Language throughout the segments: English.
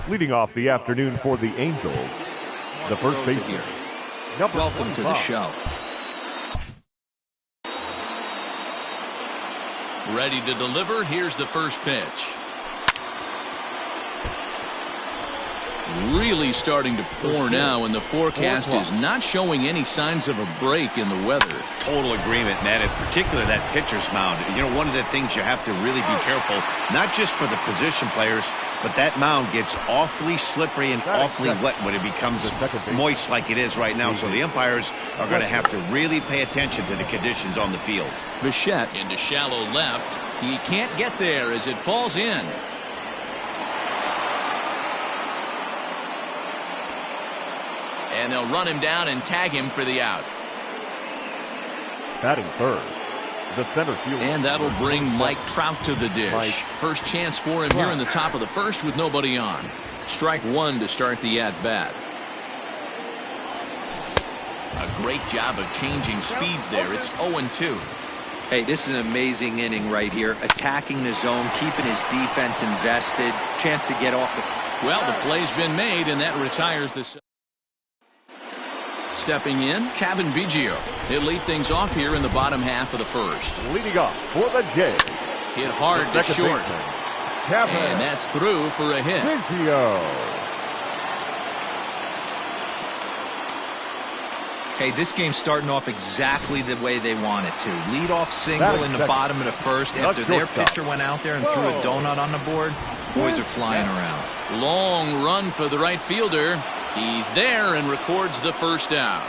Leading off the afternoon for the Angels, the first baseman. Welcome to the show. Ready to deliver. Here's the first pitch. Really starting to pour now, and the forecast is not showing any signs of a break in the weather. Total agreement, Matt. In particular, that pitcher's mound. You know, one of the things you have to really be careful, not just for the position players, but that mound gets awfully slippery and awfully wet when it becomes moist like it is right now. So the umpires are going to have to really pay attention to the conditions on the field. Bichette into shallow left. He can't get there as it falls in. And they'll run him down and tag him for the out. Batting third, the center fielder. And that'll bring Mike Trout to the dish. First chance for him here in the top of the first with nobody on. Strike one to start the at-bat. A great job of changing speeds there. It's 0-2. Hey, this is an amazing inning right here. Attacking the zone, keeping his defense invested. Chance to get off the... Well, the play's been made, and that retires the... Stepping in, Kevin Biggio. He'll lead things off here in the bottom half of the first. Leading off for the Jays. Hit hard to short. And that's through for a hit. Biggio. Hey, this game's starting off exactly the way they want it to. Lead-off single in the bottom of the first after their pitcher went out there and threw a donut on the board. Boys are flying around. Long run for the right fielder. He's there and records the first out.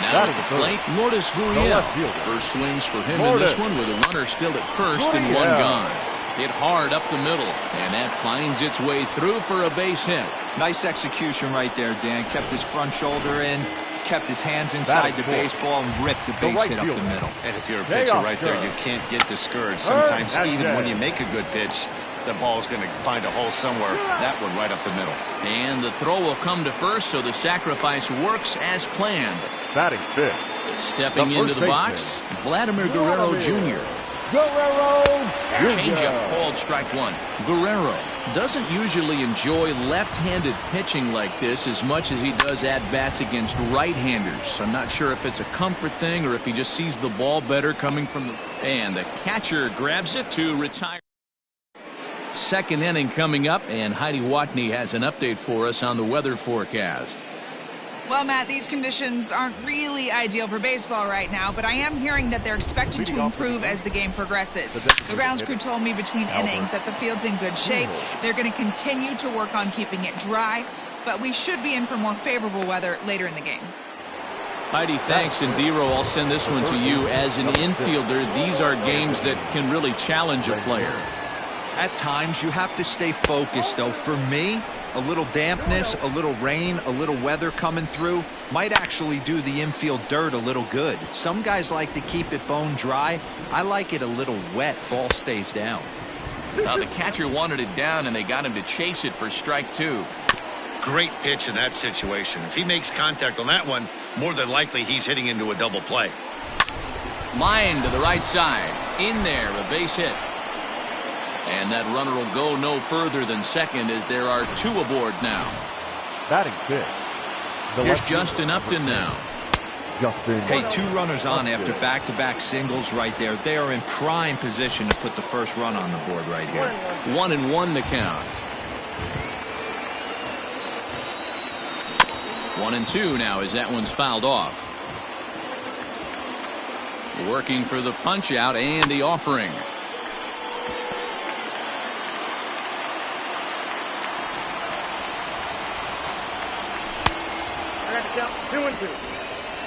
Now at the plate, Lourdes Gurriel. First swings for him in this one with a runner still at first and one gone. Hit hard up the middle, and that finds its way through for a base hit. Nice execution right there, Dan. Kept his front shoulder in, kept his hands inside the baseball, and ripped the base hit up the middle. And if you're a pitcher right there, you can't get discouraged. Sometimes even when you make a good pitch, the ball's going to find a hole somewhere. That one right up the middle. And the throw will come to first, so the sacrifice works as planned. Batting fifth. Stepping into the box, Vladimir Guerrero Jr. Changeup called strike one. Guerrero doesn't usually enjoy left-handed pitching like this as much as he does at-bats against right-handers. I'm not sure if it's a comfort thing or if he just sees the ball better coming from the... And the catcher grabs it to retire. Second inning coming up, and Heidi Watney has an update for us on the weather forecast. Well, Matt, these conditions aren't really ideal for baseball right now, but I am hearing that they're expecting to improve as the game progresses. The grounds crew told me between innings that the field's in good shape. They're going to continue to work on keeping it dry, but we should be in for more favorable weather later in the game. Heidi, thanks. And Dero, I'll send this one to you. As an infielder, these are games that can really challenge a player. At times, you have to stay focused, though. For me, a little dampness, a little rain, a little weather coming through might actually do the infield dirt a little good. Some guys like to keep it bone dry. I like it a little wet. Ball stays down. Now the catcher wanted it down, and they got him to chase it for strike two. Great pitch in that situation. If he makes contact on that one, more than likely he's hitting into a double play. Line to the right side. In there, a base hit. And that runner will go no further than second as there are two aboard now. Batting fifth. Here's Justin Upton now. Hey, two runners on after back-to-back singles right there. They are in prime position to put the first run on the board right here. 1-1 to count. 1-2 now as that one's fouled off. Working for the punch out and the offering.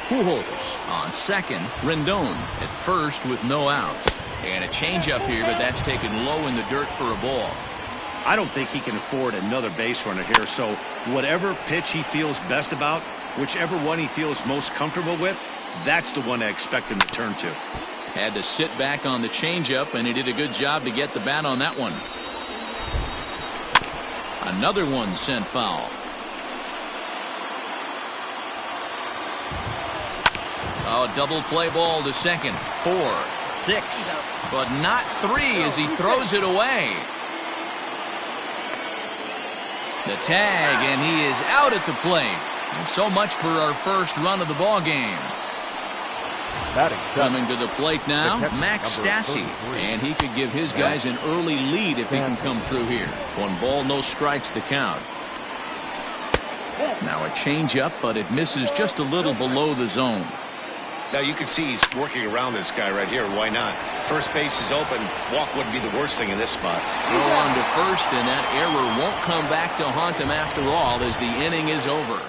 Pujols on second. Rendon at first with no outs. And a changeup here, but that's taken low in the dirt for a ball. I don't think he can afford another base runner here, so whatever pitch he feels best about, whichever one he feels most comfortable with, that's the one I expect him to turn to. Had to sit back on the changeup, and he did a good job to get the bat on that one. Another one sent foul. Oh, double play ball to second. 4, 6, but not 3 as he throws it away. The tag, and he is out at the plate. And so much for our first run of the ball game. Coming to the plate now, Max Stassi, and he could give his guys an early lead if he can come through here. 1 ball, no strikes the count. Now a changeup, but it misses just a little below the zone. Now you can see he's working around this guy right here. Why not? First base is open. Walk wouldn't be the worst thing in this spot. Go on to first, and that error won't come back to haunt him after all as the inning is over.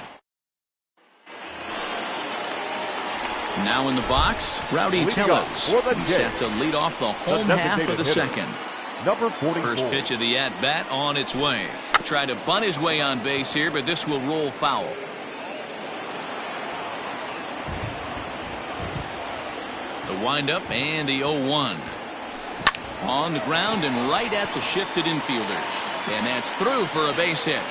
Now in the box, Rowdy Tellez. He's set to lead off the home half of the second. Number 44. First pitch of the at-bat on its way. Tried to bunt his way on base here, but this will roll foul. The windup and the 0-1. On the ground and right at the shifted infielders. And that's through for a base hit.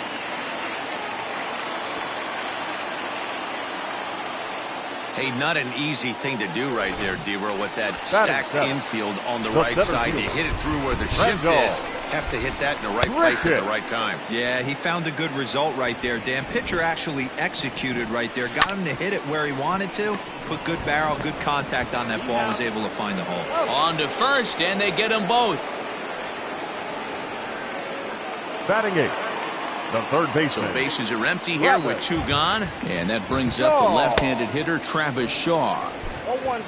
Hey, not an easy thing to do right there, D-Row, with that stacked infield on the right side. You hit it through where the shift is. Have to hit that in the right place at the right time. Yeah, he found a good result right there, Dan. Pitcher actually executed right there. Got him to hit it where he wanted to. Put good barrel, good contact on that ball, and was able to find the hole. On to first, and they get them both. Batting 8. The third baseman. So bases are empty here with 2 gone. And that brings up the left-handed hitter, Travis Shaw.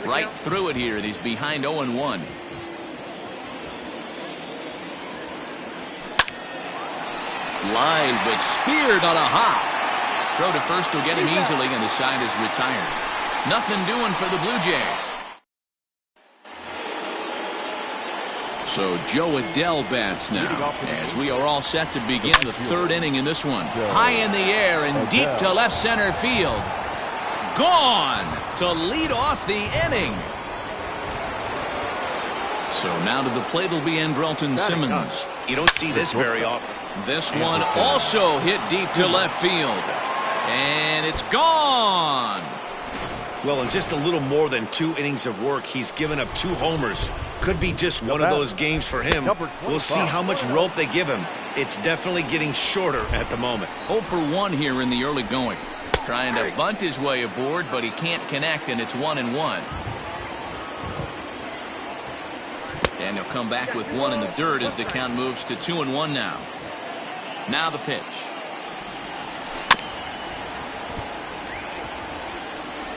Right through it here, and he's behind 0-1. Line, but speared on a hop. Throw to first will get him easily, and the side is retired. Nothing doing for the Blue Jays. So Joe Adell bats now as we are all set to begin the 3rd inning in this one. High in the air and deep to left center field. Gone to lead off the inning. So now to the plate will be Andrelton Simmons. You don't see this very often. This one also hit deep to left field. And it's gone. Well, in just a little more than 2 innings of work, he's given up 2 homers. Could be just one of those games for him. We'll see how much rope they give him. It's definitely getting shorter at the moment. 0 for 1 here in the early going. Trying to bunt his way aboard, but he can't connect, and it's 1-1. And he'll come back with 1 in the dirt as the count moves to 2-1 now. Now the pitch.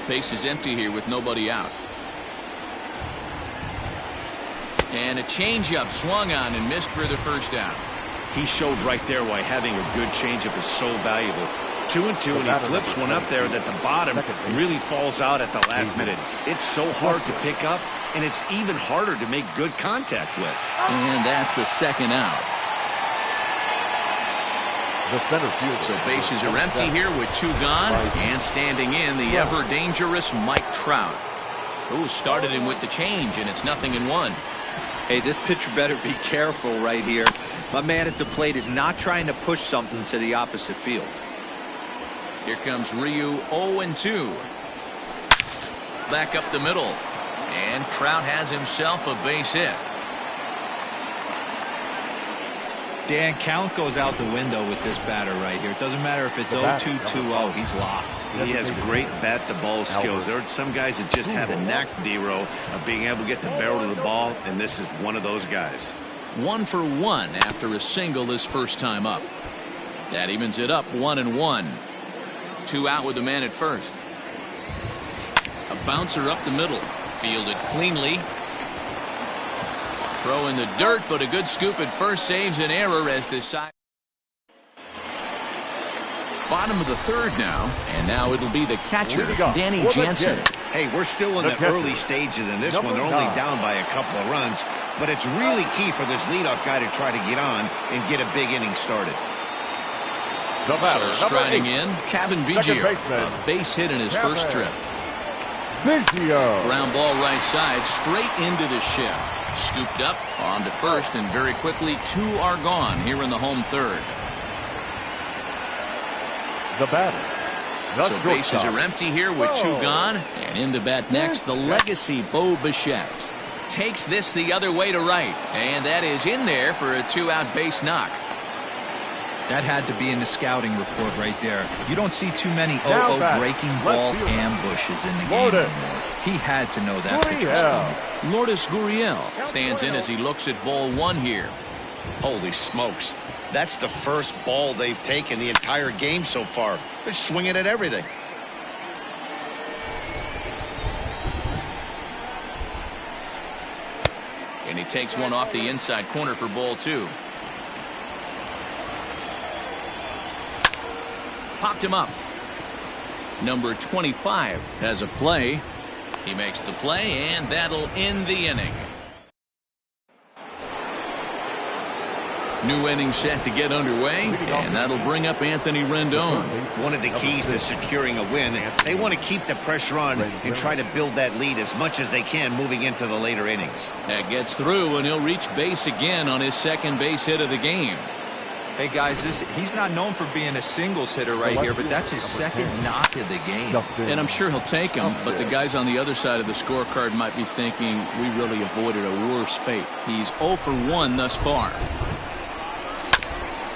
Base is empty here with nobody out. And a changeup swung on and missed for the first out. He showed right there why having a good changeup is so valuable. 2-2, and he flips one up there that the bottom really falls out at the last minute. It's so hard to pick up, and it's even harder to make good contact with. And that's the second out. The center field. So bases are empty here with 2 gone, and standing in the ever dangerous Mike Trout, who started him with the change, and it's 0-1. Hey, this pitcher better be careful right here. My man at the plate is not trying to push something to the opposite field. Here comes Ryu, 0-2. Back up the middle, and Trout has himself a base hit. Dan, count goes out the window with this batter right here. It doesn't matter if it's 0-2, 2-0. He's locked. He has great bat-to-ball skills. There are some guys that just have a knack, D-Row, of being able to get the barrel of the ball, and this is one of those guys. 1 for 1 after a single his first time up. That evens it up 1-1. 2 out with the man at first. A bouncer up the middle. Fielded cleanly. Throw in the dirt, but a good scoop at first saves an error as this side. Bottom of the 3rd now, and now it'll be the catcher, Danny Jansen. Hey, we're still in the early stages in this one. They're only down by a couple of runs, but it's really key for this leadoff guy to try to get on and get a big inning started. So striding in, Kevin Biggio, a base hit in his first trip. Ground ball right side, straight into the shift. Scooped up, on to first, and very quickly 2 are gone here in the home 3rd. The batter. So bases are empty here with 2 gone. And in to bat next, the legacy Bo Bichette. takes this the other way to right. And that is in there for a 2-out base knock. That had to be in the scouting report right there. You don't see too many breaking ball ambushes in the game anymore. He had to know that pitch was coming. Lourdes Gurriel stands in as he looks at ball 1 here. Holy smokes. That's the first ball they've taken the entire game so far. They're swinging at everything. And he takes one off the inside corner for ball 2. Popped him up. Number 25 has a play. He makes the play, and that'll end the inning. New inning set to get underway, and that'll bring up Anthony Rendon. One of the keys to securing a win, they want to keep the pressure on and try to build that lead as much as they can moving into the later innings. That gets through, and he'll reach base again on his second base hit of the game. Hey, guys, he's not known for being a singles hitter right here, but that's his second knock of the game. And I'm sure he'll take him, but the guys on the other side of the scorecard might be thinking we really avoided a worse fate. He's 0 for 1 thus far.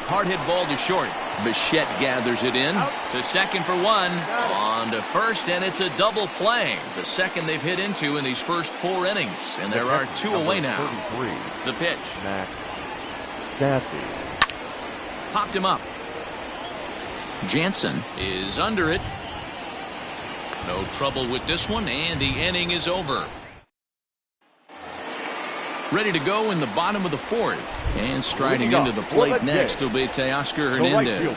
Hard hit ball to short. Bichette gathers it in to second for 1. On to first, and it's a double play. The second they've hit into in these first 4 innings. And there are 2 away now. The pitch. Popped him up. Jansen is under it. No trouble with this one, and the inning is over. Ready to go in the bottom of the 4th. And striding into the plate next will be Teoscar Hernandez.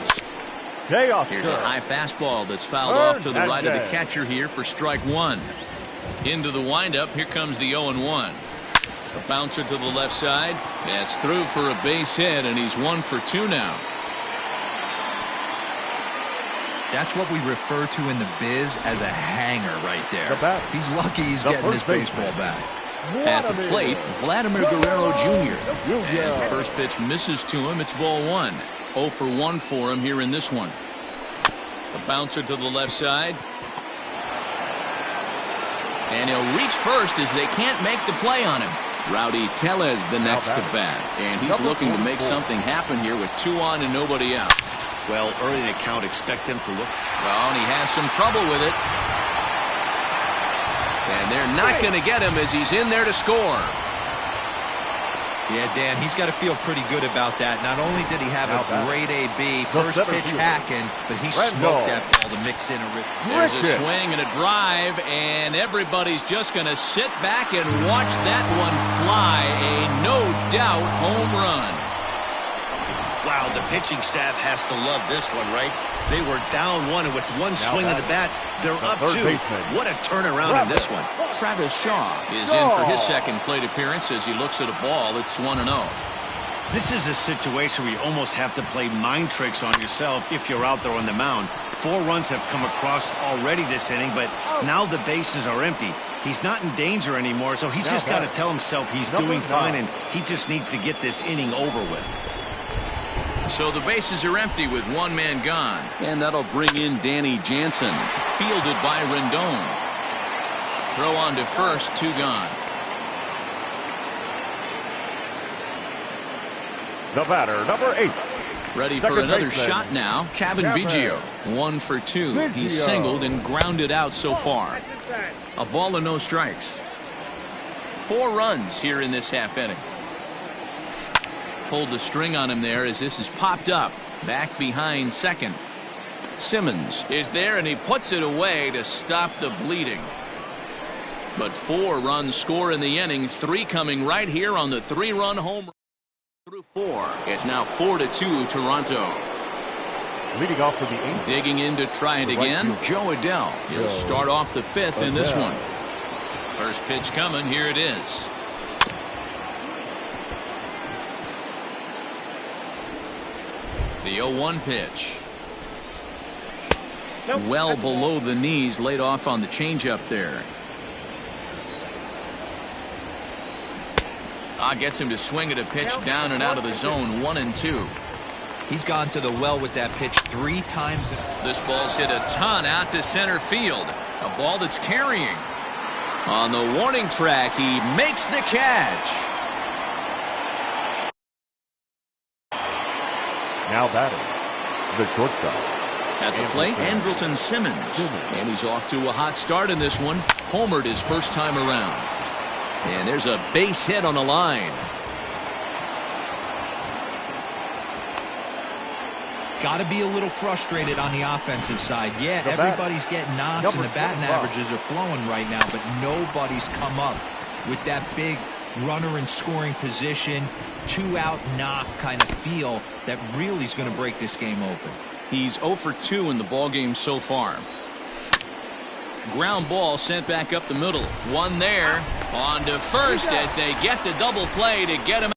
Here's a high fastball that's fouled off to the right of the catcher here for strike 1. Into the windup, here comes the 0-1. A bouncer to the left side. That's through for a base hit, and he's 1 for 2 now. That's what we refer to in the biz as a hanger right there. He's lucky he's getting his baseball bat. At the plate, Vladimir Guerrero Jr. As the first pitch misses to him, it's ball 1. 0 for 1 for him here in this one. A bouncer to the left side. And he'll reach first as they can't make the play on him. Rowdy Tellez the next to bat. And he's looking to make something happen here with 2 on and nobody out. Well, early in the count, expect him to look. Well, and he has some trouble with it. And they're not going to get him as he's in there to score. Yeah, Dan, he's got to feel pretty good about that. Not only did he have a great AB, first pitch hacking, but he smoked that ball to mix in a rip. There's a swing and a drive, and everybody's just going to sit back and watch that one fly. A no-doubt home run. Wow, the pitching staff has to love this one, right? They were down 1, and with one swing of the bat, they're up 2. What a turnaround in this one. Travis Shaw is in for his second plate appearance as he looks at a ball. It's 1-0. This is a situation where you almost have to play mind tricks on yourself if you're out there on the mound. 4 runs have come across already this inning, but now the bases are empty. He's not in danger anymore, so he's just got to tell himself he's doing fine, and he just needs to get this inning over with. So the bases are empty with 1 man gone. And that'll bring in Danny Jansen. Fielded by Rendon. Throw on to first, 2 gone. The batter, number 8. Ready for another shot now. Kevin Biggio. 1 for 2. He's singled and grounded out so far. A ball and no strikes. 4 runs here in this half inning. Pulled the string on him there as this is popped up. Back behind second. Simmons is there and he puts it away to stop the bleeding. But 4 runs score in the inning. 3 coming right here on the 3-run home run through 4. It's now 4-2 Toronto. Leading off for the Angels. Digging in to try it again. Joe Adell. He'll start off the 5th in this one. First pitch coming. Here it is. The 0-1 pitch. Well below the knees, laid off on the changeup there. Gets him to swing at a pitch down and out of the zone. 1-2. He's gone to the well with that pitch 3 times. This ball's hit a ton out to center field. A ball that's carrying. On the warning track, he makes the catch. Now batting, the shortstop. At the plate, Andrelton Simmons. And he's off to a hot start in this one. Homered his first time around. And there's a base hit on the line. Got to be a little frustrated on the offensive side. Yeah, everybody's getting knocks and the batting averages are flowing right now, but nobody's come up with that big runner in scoring position, 2-out knock kind of feel that really is going to break this game open. He's 0 for 2 in the ballgame so far. Ground ball sent back up the middle. One there. On to first as they get the double play to get him.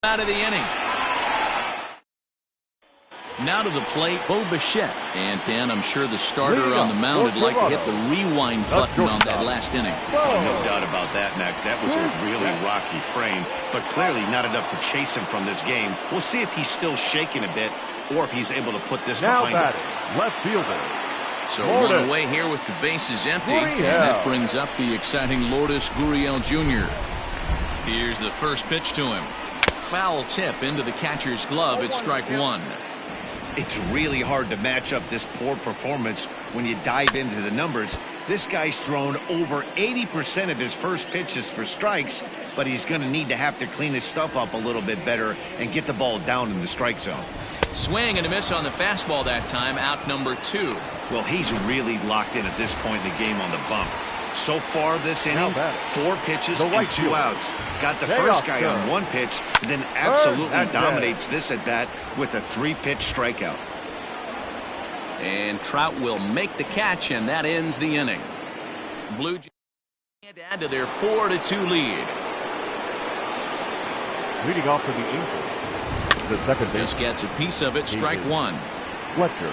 Out of the inning. Now to the plate, Bo Bichette. And Dan, I'm sure the starter on the mound would like to hit the rewind button on that last inning. Oh, no doubt about that, Mac. That was a really rocky frame, but clearly not enough to chase him from this game. We'll see if he's still shaking a bit or if he's able to put this behind him. Left fielder. So run away here with the bases empty, and that brings up the exciting Lourdes Gurriel Jr. Here's the first pitch to him. Foul tip into the catcher's glove. It's strike one. It's really hard to match up this poor performance when you dive into the numbers. This guy's thrown over 80% of his first pitches for strikes, but he's going to need to have to clean his stuff up a little bit better and get the ball down in the strike zone. Swing and a miss on the fastball that time, out number 2. Well, he's really locked in at this point in the game on the bump. So far this inning, 4 pitches and 2 outs. Got the first guy on 1 pitch, and then absolutely dominates this at bat with a 3-pitch strikeout. And Trout will make the catch, and that ends the inning. Blue Jays can't add to their 4-2 lead. Leading off for the Angels, the second base. Just gets a piece of it, strike one. Fletcher.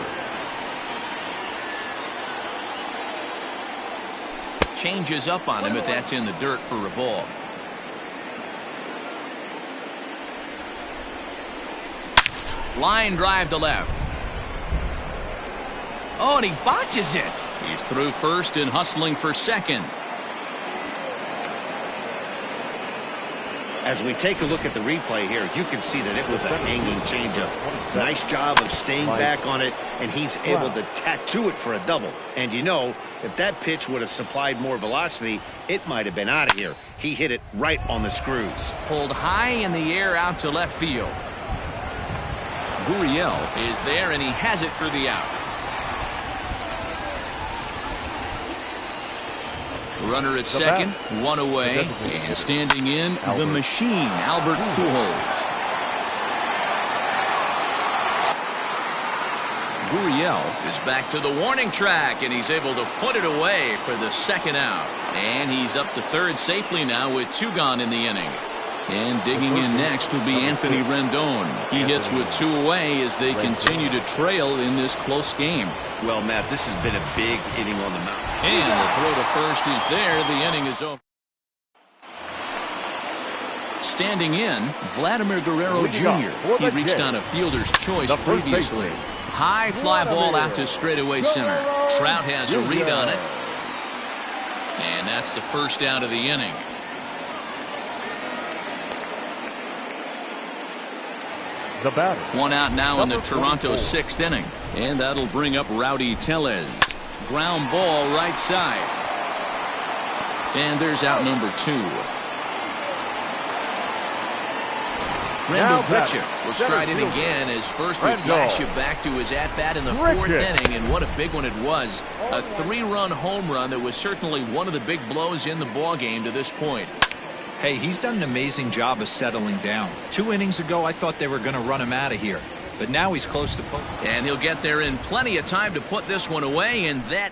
Changes up on him, but that's in the dirt for a ball. Line drive to left. Oh, and he botches it. He's through first and hustling for second. As we take a look at the replay here, you can see that it was a hanging changeup. Nice job of staying back on it, and he's able to tattoo it for a double. And you know, if that pitch would have supplied more velocity, it might have been out of here. He hit it right on the screws. Pulled high in the air out to left field. Gurriel is there, and he has it for the out. Runner at second, 1 away, and standing in, the machine, Albert Pujols. Gurriel is back to the warning track, and he's able to put it away for the second out. And he's up to third safely now with 2 gone in the inning. And digging in next will be Anthony Rendon. He hits with 2 away as they continue to trail in this close game. Well, Matt, this has been a big inning on the mound. And the throw to first is there. The inning is over. Standing in, Vladimir Guerrero Jr. He reached on a fielder's choice previously. High fly ball out to straightaway center. Trout has a read on it. And that's the first out of the inning. The batter. 1 out now in the Toronto 6th inning. And that'll bring up Rowdy Tellez. Ground ball right side. And there's out number 2. Randall Grichuk will stride in again as first we flash you back to his at-bat in the 4th inning, and what a big one it was. A 3-run home run that was certainly one of the big blows in the ballgame to this point. Hey, he's done an amazing job of settling down. 2 innings ago, I thought they were going to run him out of here. But now he's close to poking. And he'll get there in plenty of time to put this one away, and that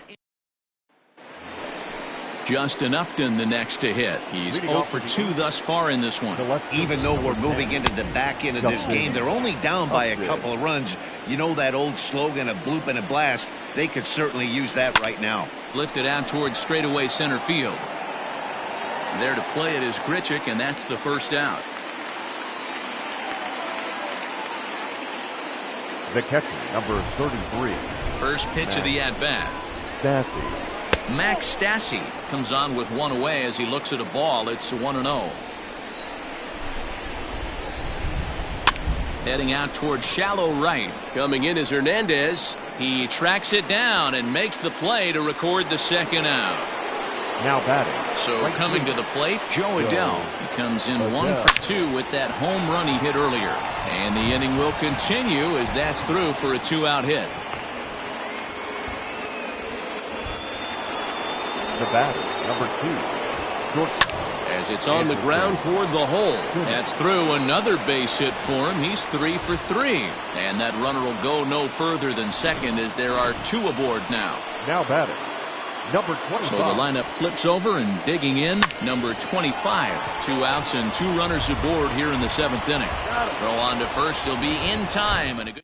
Justin Upton the next to hit. He's 0 for 2 thus far in this one. Even though we're moving into the back end of this game, they're only down by a couple of runs. You know that old slogan, a bloop and a blast? They could certainly use that right now. Lifted out towards straightaway center field. There to play it is Grichuk, and that's the first out. The catcher, number 33. First pitch of the at-bat. Stassi. Max Stassi comes on with 1 away as he looks at a ball. It's 1-0. Heading out towards shallow right. Coming in is Hernandez. He tracks it down and makes the play to record the second out. Now batting. So coming to the plate, Joe Adell. He comes in 1 for 2 with that home run he hit earlier. And the inning will continue as that's through for a 2-out hit. The batter, number 2. Shortstop. As it's on the ground toward the hole. That's through. Another base hit for him. He's 3 for 3. And that runner will go no further than second as there are 2 aboard now. Now batting. number 25. So the lineup flips over, and digging in, number 25. 2 outs and 2 runners aboard here in the 7th inning. Throw on to first. He'll be in time, and a good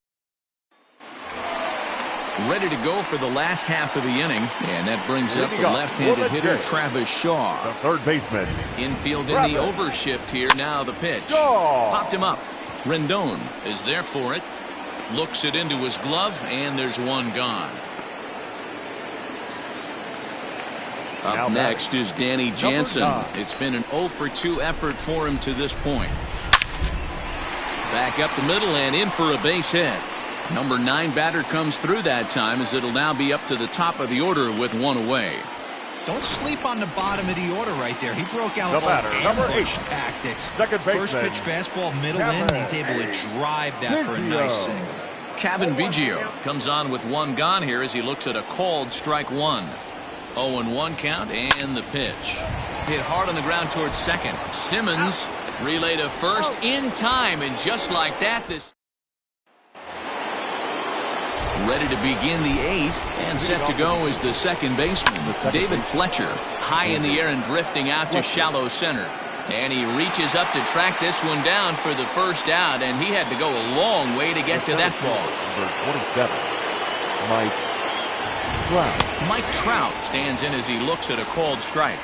ready to go for the last half of the inning, and that brings up the left-handed hitter Travis Shaw. The third baseman. Infield in the overshift here. Now the pitch. Popped him up. Rendon is there for it. Looks it into his glove, and there's one gone. Up next is Danny Jansen. It's been an 0 for 2 effort for him to this point. Back up the middle and in for a base hit. Number 9 batter comes through that time, as it'll now be up to the top of the order with 1 away. Don't sleep on the bottom of the order right there. He broke out The batter, number 8. tactics. Second baseman. First pitch fastball, middle in. He's able to drive that for a nice single. Kevin Biggio comes on with 1 gone here as he looks at a called strike 1. 0-1 count, and the pitch. Hit hard on the ground towards second. Simmons relay to first in time, and just like that, this ready to begin the 8th, and set to go is the second baseman, David Fletcher. High in the air and drifting out to shallow center. And he reaches up to track this one down for the first out, and he had to go a long way to get to that ball. Number 27, Mike Trout. Mike Trout stands in as he looks at a called strike.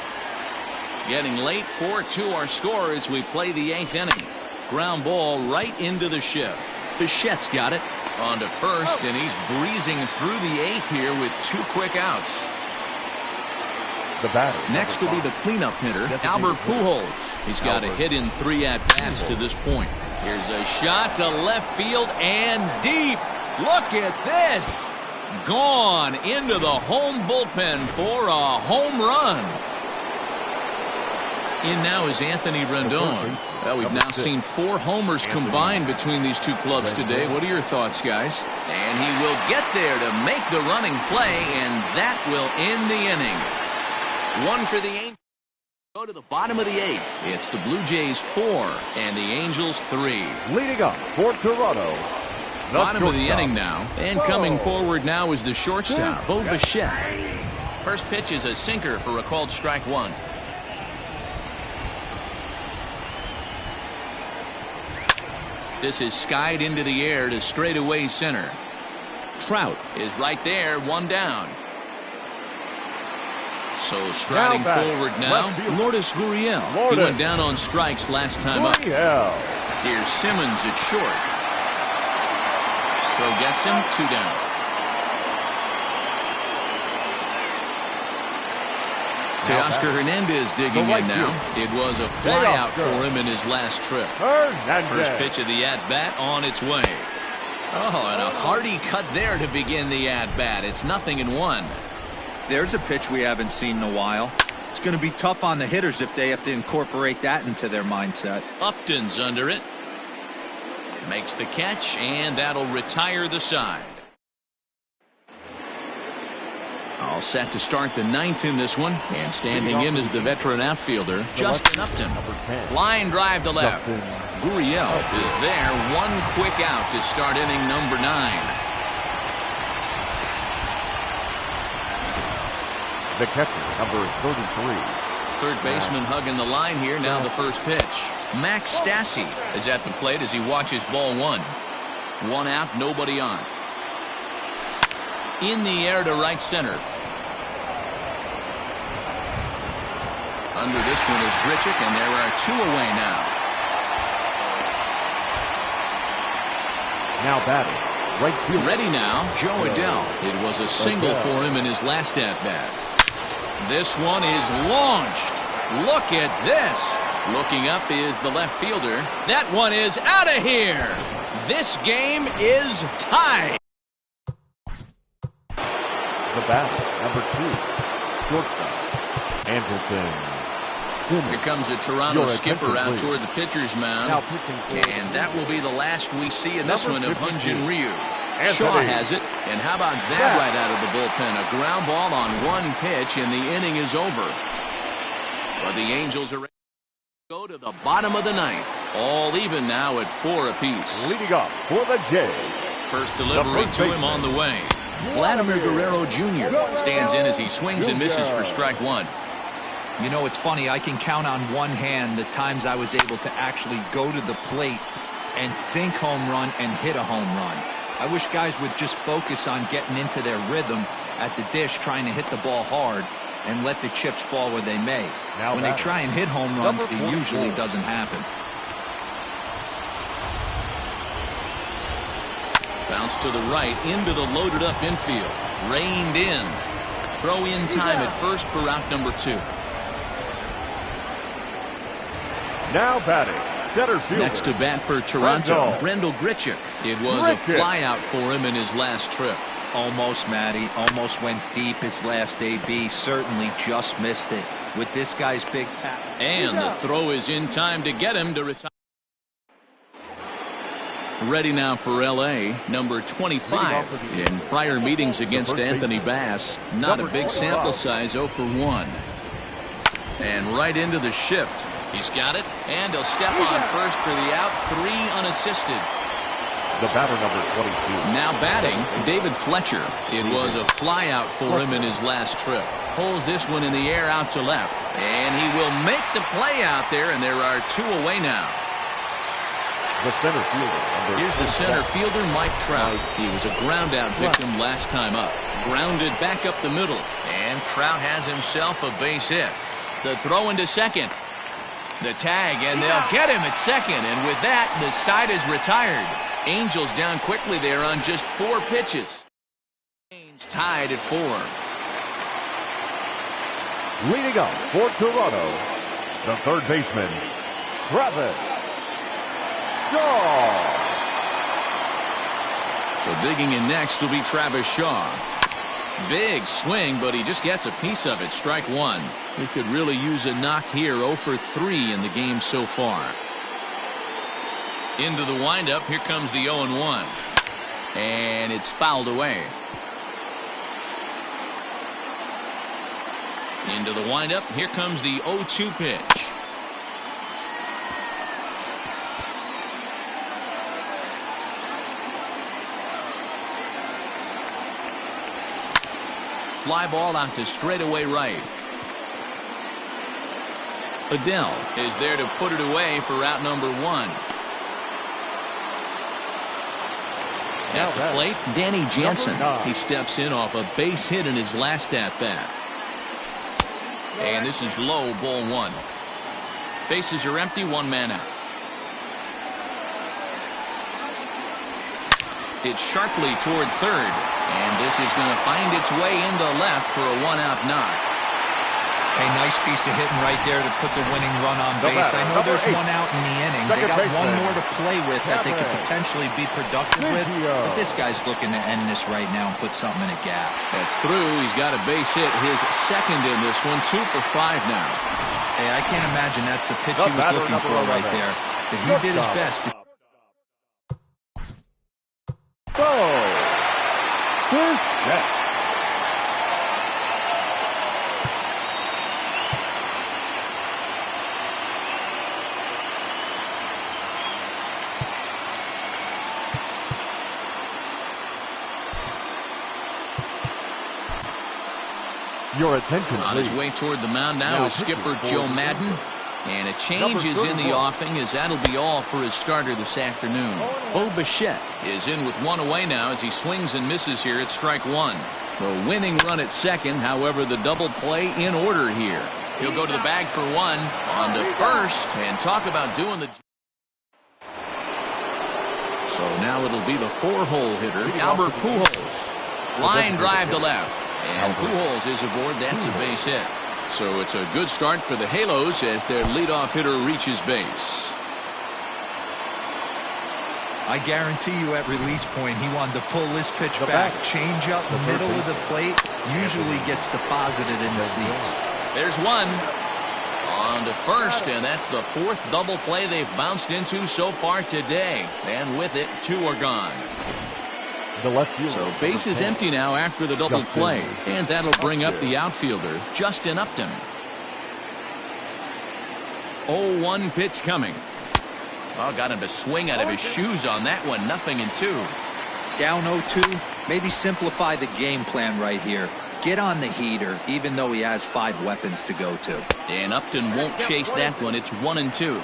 Getting late, 4-2 our score as we play the 8th inning. Ground ball right into the shift. Bichette's got it. On to first, and he's breezing through the 8th here with 2 quick outs. The batter. Next will be the cleanup hitter, Albert Pujols. He's got a hit in 3 at-bats to this point. Here's a shot to left field and deep. Look at this. Gone into the home bullpen for a home run. In now is Anthony Rendon. Well, we've now seen 4 homers combined between these 2 clubs today. What are your thoughts, guys? And he will get there to make the running play, and that will end the inning. 1 for the Angels. Go to the bottom of the 8th. It's the Blue Jays 4 and the Angels 3. Leading up for Toronto. Bottom of the inning now, and coming forward now is the shortstop, Bo Bichette. First pitch is a sinker for a called strike 1. This is skied into the air to straightaway center. Trout is right there, 1 down. So striding forward now, Lourdes Gurriel. He went down on strikes last time up. Here's Simmons at short. Throw gets him, 2 down. Teoscar Hernandez digging in now. It was a flyout for him in his last trip. First pitch of the at-bat on its way. Oh, and a hearty cut there to begin the at-bat. It's 0-1. There's a pitch we haven't seen in a while. It's going to be tough on the hitters if they have to incorporate that into their mindset. Upton's under it. Makes the catch, and that'll retire the side. All set to start the 9th in this one, and standing in is the veteran outfielder, Justin Upton. Line drive to left. Gurriel is there. 1 quick out to start inning number 9. The catcher, number 33. Third baseman hugging the line here. Now the first pitch. Max Stassi is at the plate as he watches ball 1. 1 out, nobody on. In the air to right center. Under this one is Grichuk, and there are 2 away now. Now batting, right field. Ready now, Joe Adell. It was a single for him in his last at-bat. This one is launched. Look at this. Looking up is the left fielder. That one is out of here. This game is tied. The batter, number 2, shortstop, Anderson. Here comes a Toronto skipper out toward the pitcher's mound. And that will be the last we see in this one of Hyun-Jin Ryu. Shaw has it. And how about that right out of the bullpen? A ground ball on 1 pitch, and the inning is over. But the Angels are ready to go to the bottom of the 9th. All even now at 4 apiece. Leading up for the Jays. First delivery to him on the way. Vladimir Guerrero Jr. stands in as he swings and misses for strike one. You know, it's funny. I can count on one hand the times I was able to actually go to the plate and think home run and hit a home run. I wish guys would just focus on getting into their rhythm at the dish, trying to hit the ball hard and let the chips fall where they may. When they try and hit home runs, it usually doesn't happen. Bounce to the right into the loaded up infield. Reined in. Throw in time at first for out number 2. Now batting, center fielder. Next to bat for Toronto, Rendell Grichuk. It was a flyout for him in his last trip. Almost, Matty. Almost went deep his last AB. Certainly just missed it with this guy's big pat. And the throw is in time to get him to retire. Ready now for L.A., number 25. In prior meetings against Anthony Bass, not a big sample size, 0 for 1. And right into the shift. He's got it, and he'll step on first for the out, 3 unassisted. The batter, number 22. Now batting, David Fletcher. It was a flyout for him in his last trip. Pulls this one in the air out to left. And he will make the play out there, and there are 2 away now. The center fielder. Here's the center fielder, Mike Trout. He was a ground-out victim last time up. Grounded back up the middle, and Trout has himself a base hit. The throw into second. The tag, and they'll get him at second, and with that, the side is retired. Angels down quickly there on just 4 pitches. Tied at 4. Leading up for Toronto, the third baseman, Travis Shaw. So digging in next will be Travis Shaw. Big swing, but he just gets a piece of it. Strike 1. He could really use a knock here. 0 for 3 in the game so far. Into the windup. Here comes the 0-1. And it's fouled away. Into the windup. Here comes the 0-2 pitch. Fly ball out to straightaway right. Adele is there to put it away for out number 1. At the plate, Danny Jansen. He steps in off a base hit in his last at-bat. And this is low, ball 1. Bases are empty, 1 man out. It's sharply toward third. And this is going to find its way into left for a 1-out knock. A nice piece of hitting right there to put the winning run on base. I know there's 1 out in the inning. They got 1 more to play with that they could potentially be productive with. But this guy's looking to end this right now and put something in a gap. That's through. He's got a base hit. His second in this one. 2 for 5 now. Hey, I can't imagine that's a pitch he was looking for right there. But he did his best to... Your attention, on his way toward the mound now is skipper Joe Madden. And a change is in the offing, as that'll be all for his starter this afternoon. Bo Bichette is in with 1 away now as he swings and misses here at strike 1. The winning run at second, however, the double play in order here. He'll go to the bag for 1, on to first, and talk about doing the... So now it'll be the 4-hole hitter, Albert Pujols. Line drive to left, and Pujols is aboard. That's a base hit. So it's a good start for the Halos as their leadoff hitter reaches base. I guarantee you at release point he wanted to pull this pitch back. Change up the middle of the plate. Usually gets deposited in the seats. There's 1. On to first, and that's the 4th double play they've bounced into so far today. And with it, 2 are gone. So base is empty now after the double play, and that'll bring up the outfielder, Justin Upton. 0-1 pitch coming. Oh, got him to swing out of his shoes on that one. 0-2. Down 0-2. Maybe simplify the game plan right here. Get on the heater, even though he has 5 weapons to go to. And Upton won't chase that one. It's 1-2.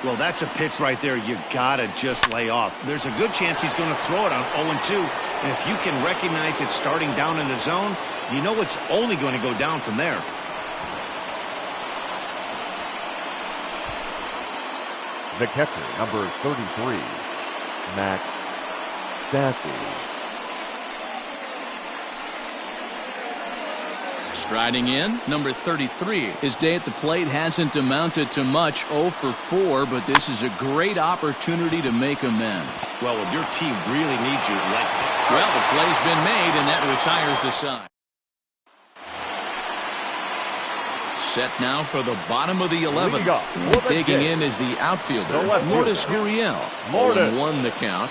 Well, that's a pitch right there you gotta just lay off. There's a good chance he's going to throw it on 0-2. And if you can recognize it starting down in the zone, you know it's only going to go down from there. The catcher, number 33, Max Stassi. Striding in, number 33. His day at the plate hasn't amounted to much, 0 for 4, but this is a great opportunity to make amends. Well, if your team really needs you like that. Well, the play's been made, and that retires the side. Set now for the bottom of the 11th. Digging in is the outfielder, Lourdes Gurriel. 0-1 the count.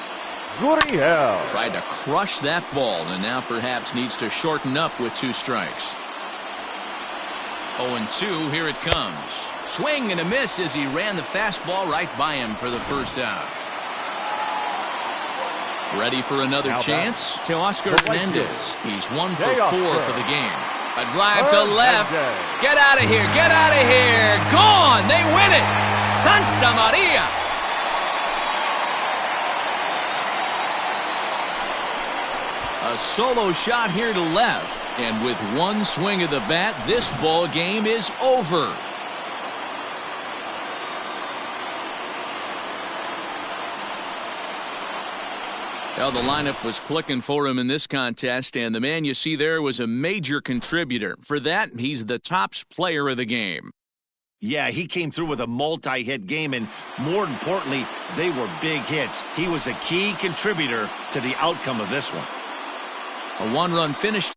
Gurriel Tried to crush that ball, and now perhaps needs to shorten up with 2 strikes. 0-2, here it comes. Swing and a miss as he ran the fastball right by him for the first out. Ready for another chance? Teoscar Hernandez. He's 1 for 4 for the game. A drive to left. Get out of here. Get out of here. Gone. They win it. Santa Maria. A solo shot here to left. And with 1 swing of the bat, this ball game is over. Well, the lineup was clicking for him in this contest, and the man you see there was a major contributor. For that, he's the top player of the game. Yeah, he came through with a multi-hit game, and more importantly, they were big hits. He was a key contributor to the outcome of this one. A 1-run finish.